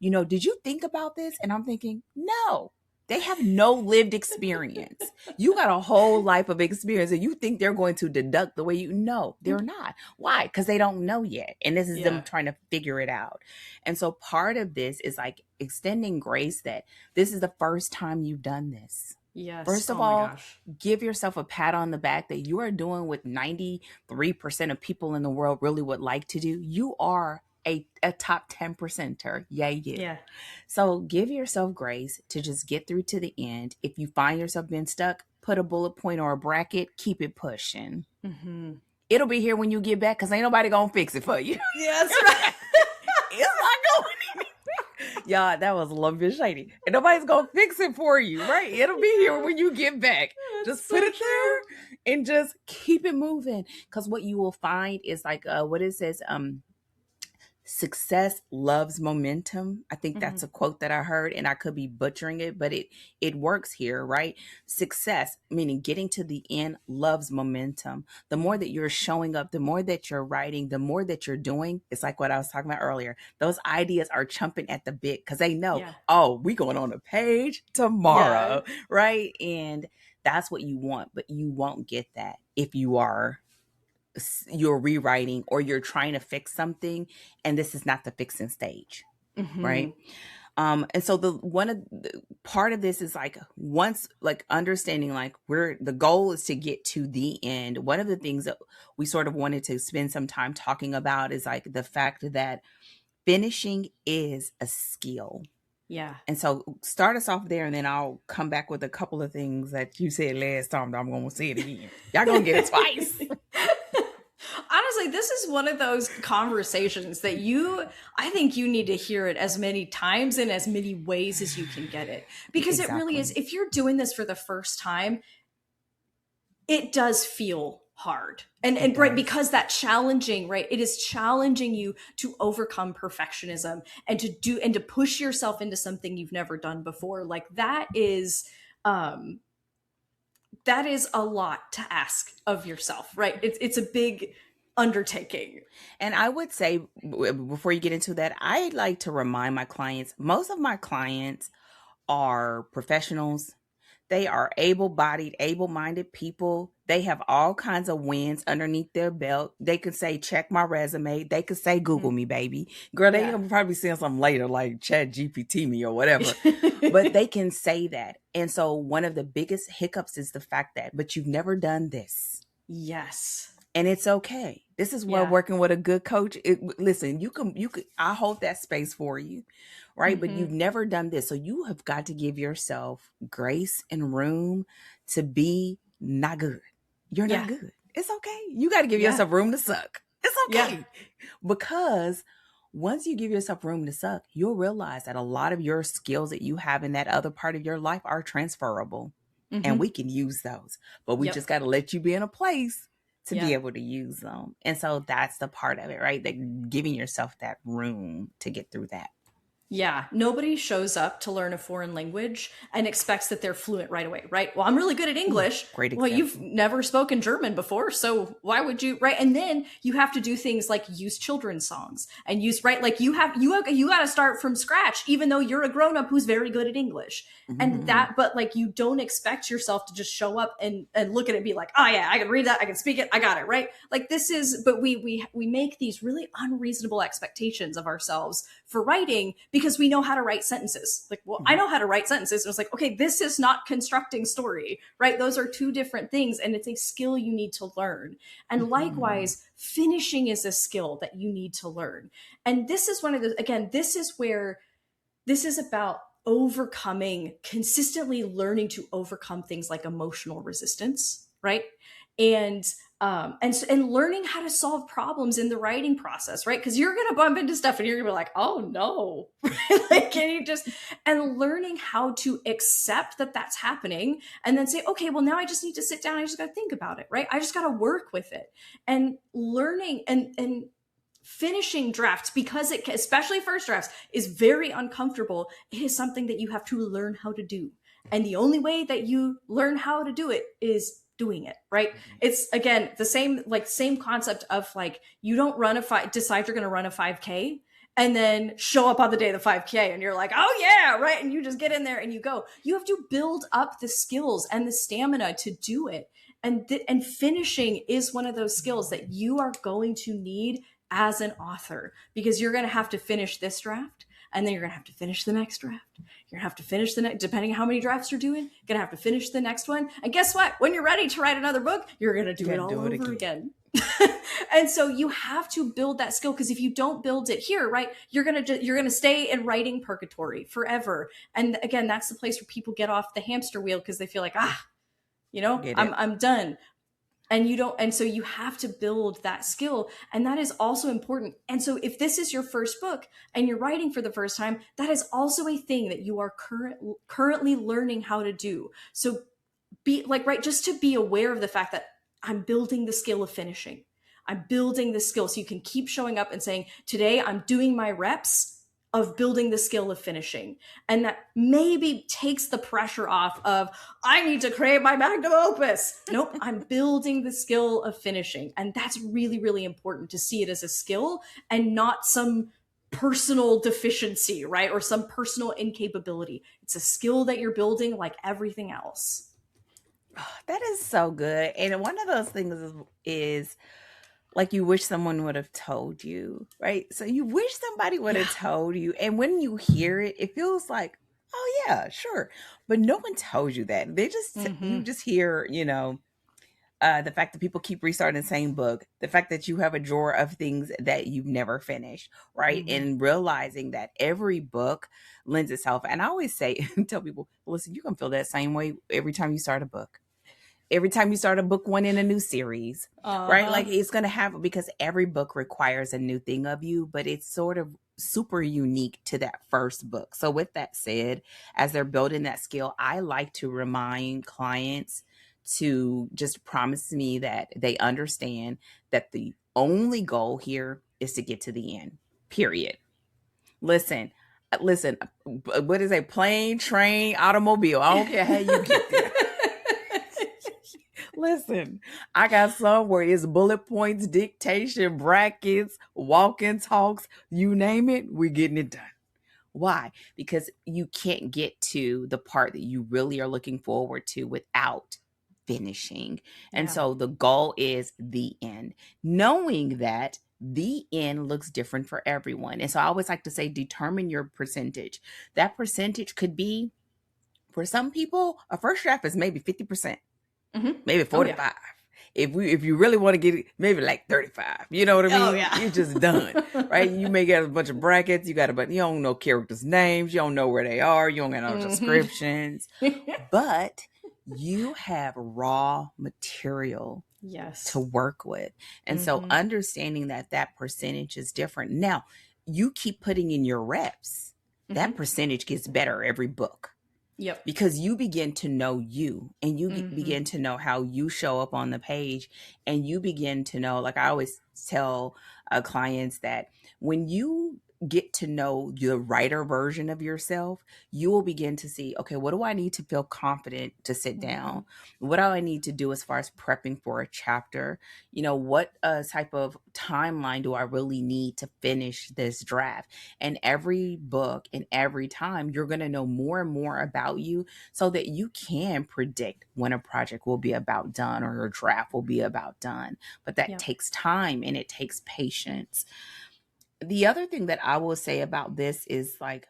did you think about this? And I'm thinking, no, they have no lived experience. You got a whole life of experience and you think they're going to deduct the way you know. They're not. Why? Because they don't know yet. And this is them trying to figure it out. And so part of this is like extending grace that this is the first time you've done this. Yes. First of all, give yourself a pat on the back that you are doing what 93% of people in the world really would like to do. You are a top 10 percenter. Yay, you. Yeah. So give yourself grace to just get through to the end. If you find yourself being stuck, put a bullet point or a bracket, keep it pushing. Mm-hmm. It'll be here when you get back because ain't nobody gonna fix it for you. Yeah, that's right. It's not going anywhere. Y'all, that was a little bit shady. And nobody's gonna fix it for you, right? It'll be here when you get back. Just put it there and just keep it moving. Because what you will find is like what it says, success loves momentum. I think that's a quote that I heard, and I could be butchering it, but it works here, right? Success, meaning getting to the end, loves momentum. The more that you're showing up, the more that you're writing, the more that you're doing, it's like what I was talking about earlier. Those ideas are chomping at the bit because they know, oh, we going on a page tomorrow, right? And that's what you want, but you won't get that if you're rewriting or you're trying to fix something and this is not the fixing stage, right? And so part of this is like, once like understanding like the goal is to get to the end. One of the things that we sort of wanted to spend some time talking about is like the fact that finishing is a skill. Yeah. And so start us off there, and then I'll come back with a couple of things that you said last time that I'm going to say it again. Y'all going to get it twice. Honestly, this is one of those conversations that I think you need to hear it as many times in as many ways as you can get it. Because It really is, if you're doing this for the first time, it does feel hard. And right, because that challenging, right? It is challenging you to overcome perfectionism and to push yourself into something you've never done before. Like that is a lot to ask of yourself, right? It's a big undertaking. And I would say, before you get into that, I like to remind my clients, most of my clients are professionals. They are able-bodied, able-minded people. They have all kinds of wins underneath their belt. They could say, check my resume. They could say, Google me, baby. Girl, they will probably saying something later, like Chat GPT me or whatever. But they can say that. And so one of the biggest hiccups is the fact that, but you've never done this. Yes. And it's okay. This is where working with a good coach. Listen, you can. I hold that space for you, right? But you've never done this, so you have got to give yourself grace and room to be not good. You're not good. It's okay. You got to give yourself room to suck. It's okay, because once you give yourself room to suck, you'll realize that a lot of your skills that you have in that other part of your life are transferable, and we can use those. But we just got to let you be in a place to be able to use them. And so that's the part of it, right? That giving yourself that room to get through that. Yeah. Nobody shows up to learn a foreign language and expects that they're fluent right away, right? Well, I'm really good at English. Great example. Well, you've never spoken German before, so why would you, right? And then you have to do things like use children's songs and use, right? Like you got to start from scratch, even though you're a grown-up who's very good at English. And but like you don't expect yourself to just show up and look at it and be like, oh yeah, I can read that, I can speak it, I got it, right? Like but we make these really unreasonable expectations of ourselves for writing because we know how to write sentences. Like, well, I know how to write sentences. And it's like, okay, this is not constructing story, right? Those are two different things. And it's a skill you need to learn. And likewise, finishing is a skill that you need to learn. And this is one of the, again, this is about consistently learning to overcome things like emotional resistance, right? And learning how to solve problems in the writing process, right? Because you're going to bump into stuff and you're going to be like, oh no, like, and learning how to accept that that's happening and then say, okay, well now I just need to sit down. I just got to think about it, right? I just got to work with it, and learning and finishing drafts, because especially first drafts, is very uncomfortable. It is something that you have to learn how to do. And the only way that you learn how to do it is doing it, right? It's again the same concept of like, you don't decide you're going to run a 5K and then show up on the day of the 5K and you're like, oh yeah, right, and you just get in there and you go. You have to build up the skills and the stamina to do it, and finishing is one of those skills that you are going to need as an author, because you're going to have to finish this draft, and then you're going to have to finish the next draft. You're going to have to finish the next, depending on how many drafts you're doing, you're going to have to finish the next one. And guess what? When you're ready to write another book, you're going to do it all over again. And so you have to build that skill, because if you don't build it here, right, you're gonna stay in writing purgatory forever. And again, that's the place where people get off the hamster wheel because they feel like, Get it? I'm done. And you don't, and so you have to build that skill, and that is also important. And so if this is your first book and you're writing for the first time, that is also a thing that you are currently learning how to do. So be like, right, just to be aware of the fact that I'm building the skill of finishing. I'm building the skill, so you can keep showing up and saying, today I'm doing my reps of building the skill of finishing. And that maybe takes the pressure off of, I need to create my magnum opus. Nope, I'm building the skill of finishing. And that's really, really important, to see it as a skill and not some personal deficiency, right? Or some personal incapability. It's a skill that you're building like everything else. Oh, that is so good. And one of those things is like, you wish someone would have told you, right? So you wish somebody would have told you. And when you hear it, it feels like, oh yeah, sure. But no one told you that. They just, you just hear, the fact that people keep restarting the same book, the fact that you have a drawer of things that you've never finished, right? And realizing that every book lends itself. And I always say, tell people, listen, you can feel that same way every time you start a book. Every time you start a book one in a new series, right? Like, it's going to happen because every book requires a new thing of you, but it's sort of super unique to that first book. So with that said, as they're building that skill, I like to remind clients to just promise me that they understand that the only goal here is to get to the end, period. Listen, what is a plane, train, automobile? I don't care how you get there. Listen, I got some where it's bullet points, dictation, brackets, walk-in talks, you name it, we're getting it done. Why? Because you can't get to the part that you really are looking forward to without finishing. And so the goal is the end, knowing that the end looks different for everyone. And so I always like to say, determine your percentage. That percentage could be, for some people, a first draft is maybe 50%. Maybe 45. If you really want to get it, maybe like 35. You know what I mean? You're just done, right? You may get a bunch of brackets. You don't know characters' names. You don't know where they are. You don't get no descriptions. But you have raw material to work with. And so understanding that percentage is different. Now, you keep putting in your reps. That percentage gets better every book. Yep. Because you begin to know you, and you begin to know how you show up on the page, and you begin to know, like I always tell clients, that when you get to know the writer version of yourself, you will begin to see, okay, what do I need to feel confident to sit down? What do I need to do as far as prepping for a chapter? What type of timeline do I really need to finish this draft? And every book and every time, you're going to know more and more about you, so that you can predict when a project will be about done or a draft will be about done. But that takes time, and it takes patience. The other thing that I will say about this is, like,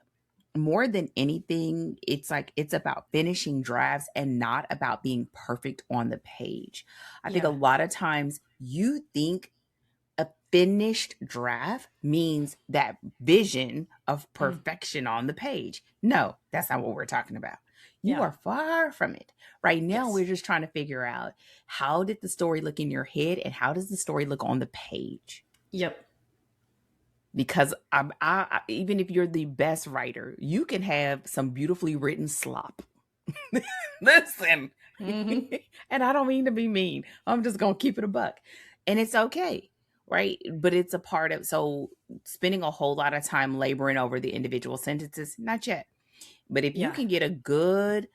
more than anything, it's about finishing drafts and not about being perfect on the page. I think a lot of times you think a finished draft means that vision of perfection on the page. No, that's not what we're talking about. You are far from it. Right now, we're just trying to figure out, how did the story look in your head, and how does the story look on the page? Yep. Because I even if you're the best writer, you can have some beautifully written slop. Listen, and I don't mean to be mean. I'm just going to keep it a buck. And it's okay, right? But it's a part of, so spending a whole lot of time laboring over the individual sentences, not yet. But if you can get a good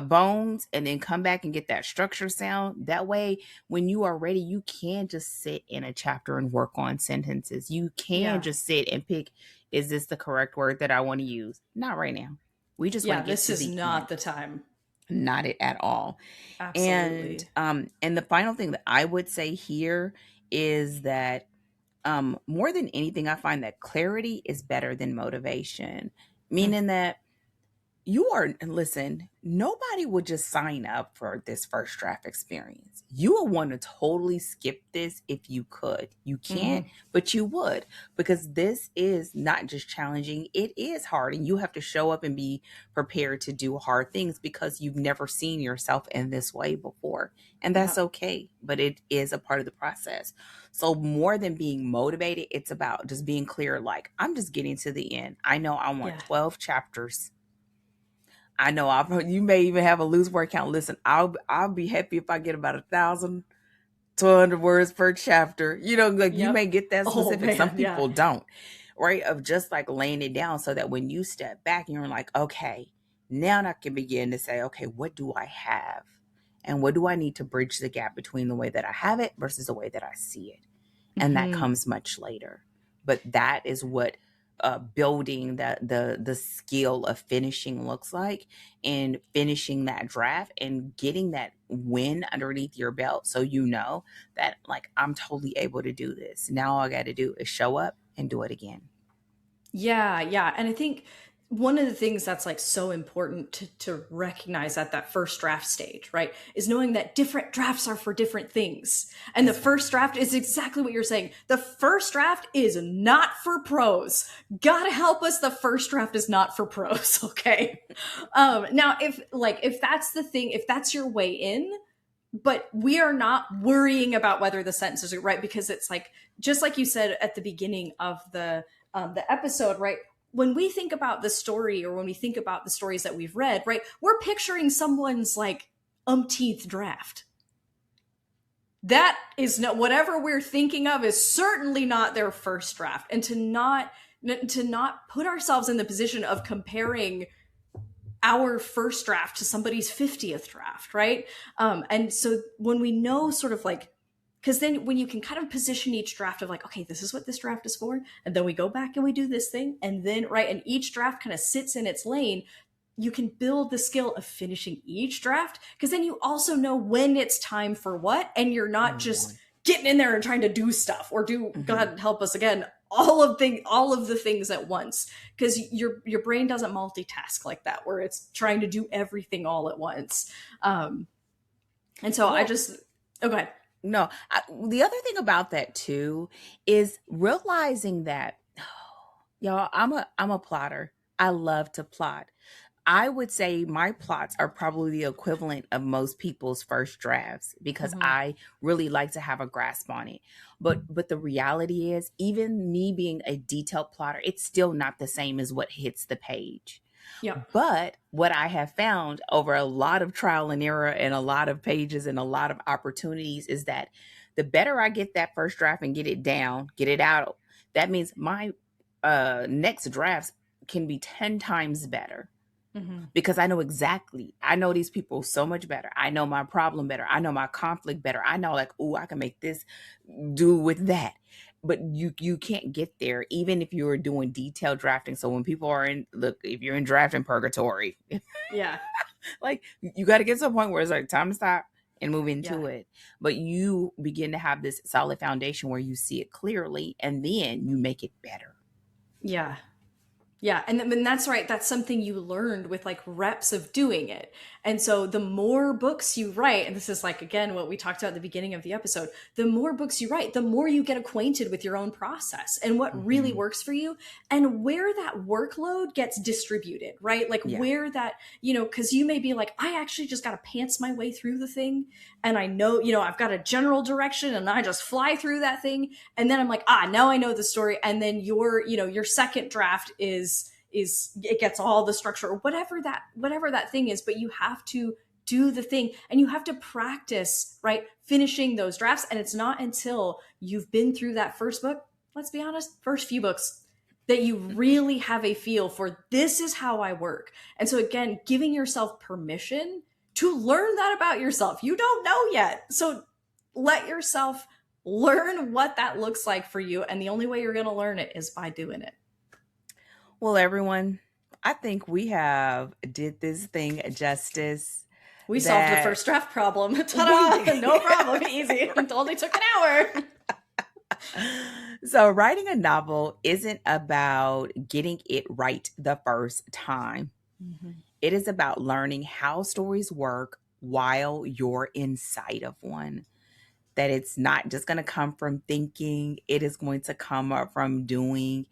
bones, and then come back and get that structure sound, that way when you are ready, you can just sit in a chapter and work on sentences. You can just sit and pick, is this the correct word that I want to use? Not right now. We just want to get this to is the not end. the time. Not it at all. Absolutely. And the final thing that I would say here is that more than anything, I find that clarity is better than motivation, meaning that listen, nobody would just sign up for this first draft experience. You would want to totally skip this if you could. You can't, Mhm. but you would, because this is not just challenging, it is hard. And you have to show up and be prepared to do hard things because you've never seen yourself in this way before. And that's Yeah. okay, but it is a part of the process. So, more than being motivated, it's about just being clear like, I'm just getting to the end. I know I want Yeah. 12 chapters. I know you may even have a loose word count. Listen, I'll be happy if I get about 1,200 words per chapter. Like you may Yep. get that Oh specific. Some man, yeah. people don't, right? Of just like laying it down so that when you step back and you're like, okay, now I can begin to say, okay, what do I have? And what do I need to bridge the gap between the way that I have it versus the way that I see it? And that Mhm. comes much later. But that is what building the skill of finishing looks like, and finishing that draft and getting that win underneath your belt, so you know that like, I'm totally able to do this. Now all I got to do is show up and do it again. Yeah, yeah. And I think one of the things that's like so important to recognize at that first draft stage, right, is knowing that different drafts are for different things. And the That's right. first draft is exactly what you're saying. The first draft is not for pros. God help us, the first draft is not for pros, okay? Now if that's the thing, if that's your way in, but we are not worrying about whether the sentences are right, because it's like, just like you said at the beginning of the episode, right? When we think about the story, or when we think about the stories that we've read, right, we're picturing someone's like umpteenth draft. That is not, whatever we're thinking of is certainly not their first draft. And to not put ourselves in the position of comparing our first draft to somebody's 50th draft, right? And so when we know sort of like, because then when you can kind of position each draft of like, okay, this is what this draft is for, and then we go back and we do this thing, and then, right, and each draft kind of sits in its lane, you can build the skill of finishing each draft, because then you also know when it's time for what, and you're not just Mhm. getting in there and trying to do stuff or do, Mhm. God help us again, all of the things at once, because your brain doesn't multitask like that, where it's trying to do everything all at once. And so I Well, just, okay. no, the other thing about that too is realizing that, y'all, I'm a plotter. I love to plot. I would say my plots are probably the equivalent of most people's first drafts, because Mhm. I really like to have a grasp on it. But the reality is, even me being a detailed plotter, it's still not the same as what hits the page. Yeah. But what I have found over a lot of trial and error and a lot of pages and a lot of opportunities is that the better I get that first draft and get it down, get it out, that means my next drafts can be 10 times better, Mhm. because I know these people so much better. I know my problem better. I know my conflict better. I know like, oh, I can make this do with that. But you can't get there even if you're doing detailed drafting. So when people are if you're in drafting purgatory, Yeah. like you got to get to a point where it's like time to stop and move Yeah. into it. But you begin to have this solid foundation where you see it clearly, and then you make it better. Yeah. Yeah, and that's right. That's something you learned with like reps of doing it. And so the more books you write, and this is like again what we talked about at the beginning of the episode, the more books you write, the more you get acquainted with your own process and what really Hmm. works for you, and where that workload gets distributed, right? Like Yeah. where that, because you may be like, I actually just got to pants my way through the thing, and I know, I've got a general direction and I just fly through that thing, and then I'm like, now I know the story, and then your second draft is it gets all the structure, or whatever that thing is, but you have to do the thing, and you have to practice, right, finishing those drafts. And it's not until you've been through that first book, let's be honest, first few books, that you really have a feel for, this is how I work. And so again, giving yourself permission to learn that about yourself. You don't know yet, so let yourself learn what that looks like for you, and the only way you're going to learn it is by doing it. Well, everyone, I think we have did this thing justice. We solved the That first draft problem. we Ta-da! No problem. Easy. It only took an hour. So writing a novel isn't about getting it right the first time. Mhm. It is about learning how stories work while you're inside of one. That it's not just going to come from thinking, it is going to come up from doing.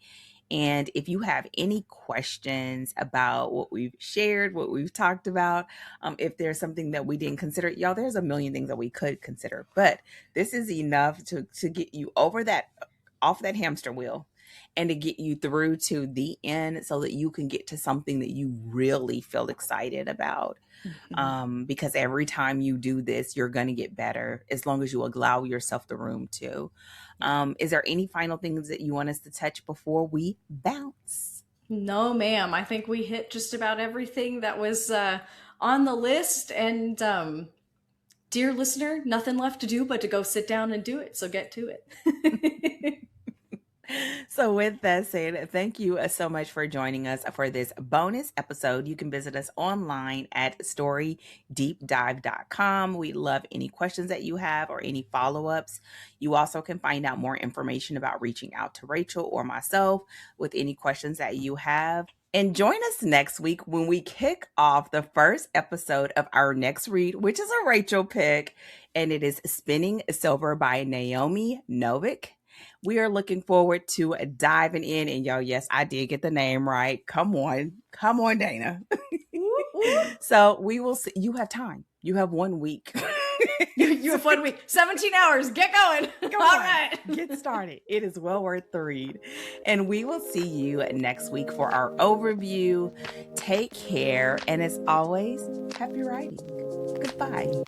And if you have any questions about what we've shared, what we've talked about, if there's something that we didn't consider, y'all, there's a million things that we could consider, but this is enough to get you over that, off that hamster wheel, and to get you through to the end so that you can get to something that you really feel excited about. Because every time you do this, you're going to get better as long as you allow yourself the room to. Is there any final things that you want us to touch before we bounce? No, ma'am. I think we hit just about everything that was on the list. And dear listener, nothing left to do but to go sit down and do it. So get to it. So with that said, thank you so much for joining us for this bonus episode. You can visit us online at storydeepdive.com. We love any questions that you have or any follow-ups. You also can find out more information about reaching out to Rachel or myself with any questions that you have. And join us next week when we kick off the first episode of our next read, which is a Rachel pick, and it is Spinning Silver by Naomi Novik. We are looking forward to diving in. And y'all, yes, I did get the name right. Come on, Dana. So we will see. You have time. You have 1 week. You have 1 week. 17 hours. Get going. All right. Get started. It is well worth the read. And we will see you next week for our overview. Take care. And as always, happy writing. Goodbye.